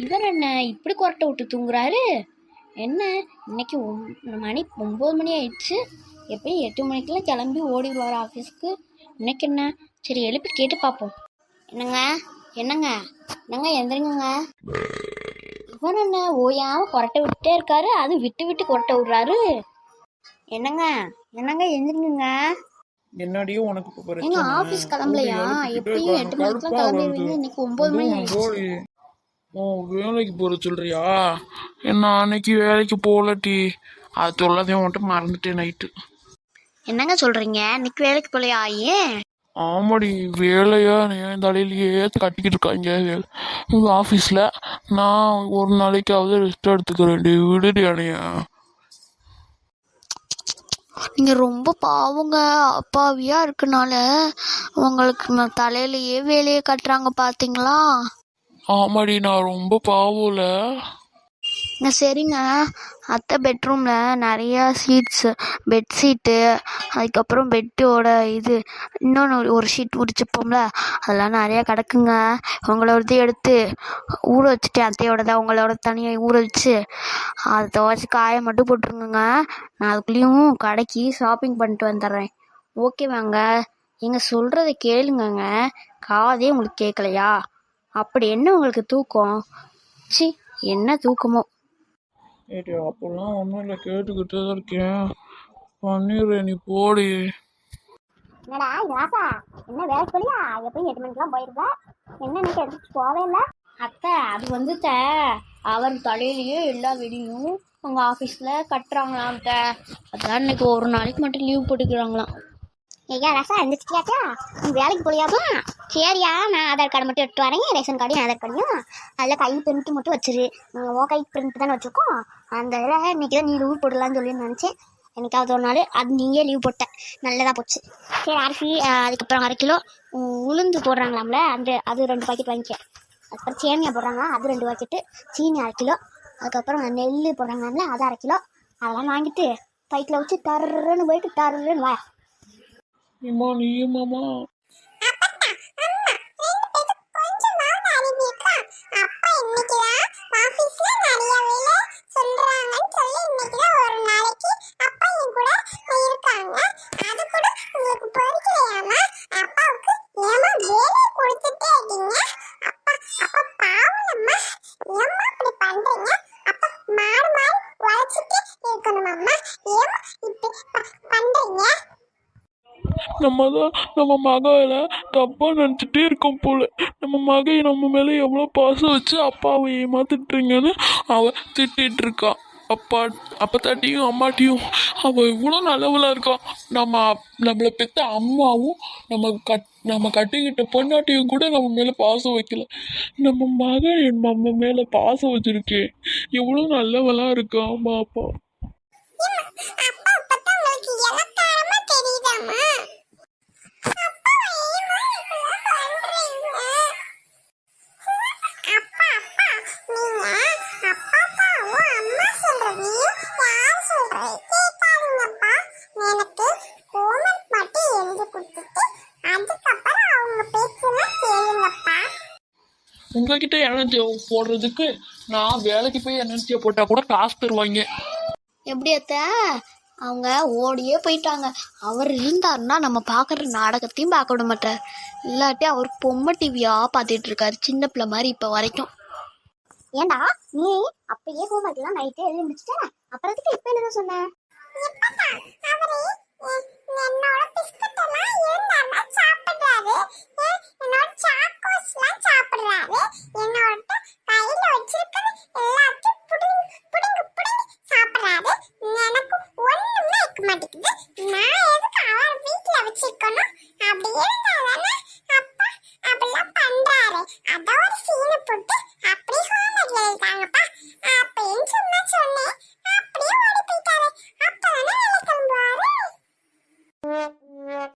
இவர் என்ன இப்படி கொரட்டை விட்டு தூங்குறாரு? என்ன இன்னைக்கு மணி 9 மணி ஆயிடுச்சு. எப்பயும் 8 மணிக்கெல்லாம் கிளம்பி ஓடிடுவார் ஆஃபீஸ்க்கு. இன்னைக்கு என்ன? சரி எழுப்பி கேட்டு பார்ப்போம். என்னங்க என்னங்க என்னங்க எந்திரிங்க. இவர் என்ன ஓயாமல் கொரட்டை விட்டுட்டே இருக்காரு, அது விட்டு விட்டு கொரட்டை விடுறாரு. என்னங்க என்னங்க எந்திரிங்க. என்னடியோ உனக்கு இப்போ பிரச்சனை? எங்க ஆஃபீஸ் கிளம்பலையா? எப்பயும் 8 மணிக்கெல்லாம் கிளம்பிடுவீங்க, இன்னைக்கு 9 மணி ஆயிடுச்சு. ஓ வேலைக்கு போற சொல்றியா? என்ன அன்னைக்கு வேலைக்கு போகலட்டி, அது சொல்லாதையும் மட்டும் மறந்துட்டேன் நைட்டு. என்னங்க சொல்றீங்க? இன்னைக்கு வேலைக்கு போலையா? ஏன்? ஆமாடி, வேலையா என் தலையிலேயே கட்டிக்கிட்டு இருக்காங்க ஆஃபீஸில். நான் ஒரு நாளைக்காவது ரெஸ்ட் எடுத்துக்கிறேன். விடுடி அணையா. நீங்க ரொம்ப பாவங்க. அப்பாவியா இருக்கனால உங்களுக்கு தலையிலேயே வேலையை கட்டுறாங்க பாத்தீங்களா? ஆமாடி, நான் ரொம்ப பாவம்ல. சரிங்க. அத்தை பெட்ரூமில் நிறையா ஷீட்ஸு, பெட்ஷீட்டு, அதுக்கப்புறம் பெட்டோட இன்னொன்று ஒரு ஷீட் முடிச்சுப்போம்ல, அதெல்லாம் நிறையா கிடக்குங்க. உங்களோடது எடுத்து ஊற வச்சுட்டேன். அத்தையோடதான் உங்களோட தனியாக ஊற வச்சு அதை துவைச்சி காய மட்டும் போட்டுருங்க. நான் அதுக்குள்ளேயும் கடைக்கு ஷாப்பிங் பண்ணிட்டு வந்துடுறேன். ஓகேவாங்க? நீங்கள் சொல்கிறத கேளுங்கங்க. காதே உங்களுக்கு கேட்கலையா? அப்படி என்ன உங்களுக்கு தூக்கம்? என்ன தூக்கமோ? ஏடி அப்போல்லாம் ஒன்றும் இல்லை, கேட்டுக்கிட்டே தான் இருக்கேன். பண்ணிடுறேன், நீ போடி. என்னடா ராசா, என்ன வேலைக்கு போலியா? எப்பயும் 8 மணிக்கெல்லாம் போயிருப்பா. என்ன இன்னைக்கு எடுத்துட்டு போவே இல்லை? அத்தை அது அவர் தலையிலேயே எல்லா வெடியும் உங்கள் ஆஃபீஸில் கட்டுறாங்களாம் அத்தை. அதான் இன்னைக்கு ஒரு நாளைக்கு மட்டும் லீவ் போட்டுக்கிறாங்களாம். ஐயா ராசா, எந்திரிச்சிட்டியாச்சா? நீ வேலைக்கு போலியாப்பா? சரியா, நான் ஆதார் கார்டு மட்டும் எடுத்து வரேன். ரேஷன் கார்டையும் ஆதார் கார்டையும் அதில் கை பிரிண்ட் மட்டும் வச்சிரு. உன் கை பிரிண்ட் தானே வச்சுருக்கோம். அந்த இதில் இன்னைக்கு தான் நீ லீவ் போடலான்னு சொல்லி நினச்சேன். என்னைக்காவது ஒரு நாள் அது நீயே லீவ் போட்ட, நல்லதாக போச்சு. சரி, அரிசி அதுக்கப்புறம் 1/2 கிலோ உளுந்து போடுறாங்களாம்ல, அது 2 பாக்கெட் வாங்கிக்க. அதுக்கப்புறம் சேமியா போடுறாங்க, அது 2 பாக்கெட்டு. சீனி 1/2 கிலோ. அதுக்கப்புறம் நெல் போடுறாங்களாம்ல, அது 1/2 கிலோ. அதெல்லாம் வாங்கிட்டு பைக்கில் வச்சு டர்ன்னு போயிட்டு டர்ன்னு வா. இம்மா நீயும் மாமா நம்ம மகளை தப்பா நினச்சிட்டே இருக்கோம் போல. நம்ம மகை நம்ம மேலே எவ்வளோ பாசம் வச்சு அப்பாவை ஏமாத்திட்டுறீங்கன்னு அவ திட்டிட்டு இருக்கா. அப்பத்தாட்டியும் அம்மாட்டியும் அவள் இவ்வளோ நல்லவளாக இருக்கா. நம்மளை பெற்ற அம்மாவும் நம்ம கட்டிக்கிட்ட பொண்ணாட்டியும் கூட நம்ம மேலே பாசம் வைக்கல. நம்ம மகன் நம்ம மேலே பாசம் வச்சிருக்கேன். எவ்வளோ நல்லவளாக இருக்கா அம்மா அப்பா. உங்ககிட்ட எனர்ஜி போடுறதுக்கு நான் வேலைக்கு போய் எனர்ஜியை போட்டால் கூட காசு தருவாங்க. எப்படி அத்தை? அவங்க ஓடியே போயிட்டாங்க. அவர் இருந்தாருன்னா நம்ம பார்க்குற நாடகத்தையும் பார்க்க விட மாட்டார். இல்லாட்டி அவர் பொம்மை டிவியாக பார்த்துட்டு இருக்காரு, சின்ன பிள்ளை மாதிரி இப்போ வரைக்கும். ஏண்டா நீ அப்பயே ஹோம்ஒர்க்லாம் நைட்டே எழுதி முடிச்சிட்ட, அப்புறத்துக்கு இப்போ என்ன சொன்ன? என்னோட பிஸ்கட் எல்லாம் இருந்தா சாப்பிடுறாரு, என்னோட சாக்கோஸ்லாம் சாப்பிடுறாரு, என்னோட கையில வச்சிருக்கிறது எல்லாத்தையும் புடுங்கு சாப்பிடுறாரு. எனக்கு ஒண்ணுமே இருக்க மாட்டேங்குது. நான் எதுக்கு அவர் வீட்டுல வச்சிருக்கணும்? அப்படி இருந்தாதானே அப்பா அப்படிலாம் பண்றாரு. அத ஒரு சீனை போட்டு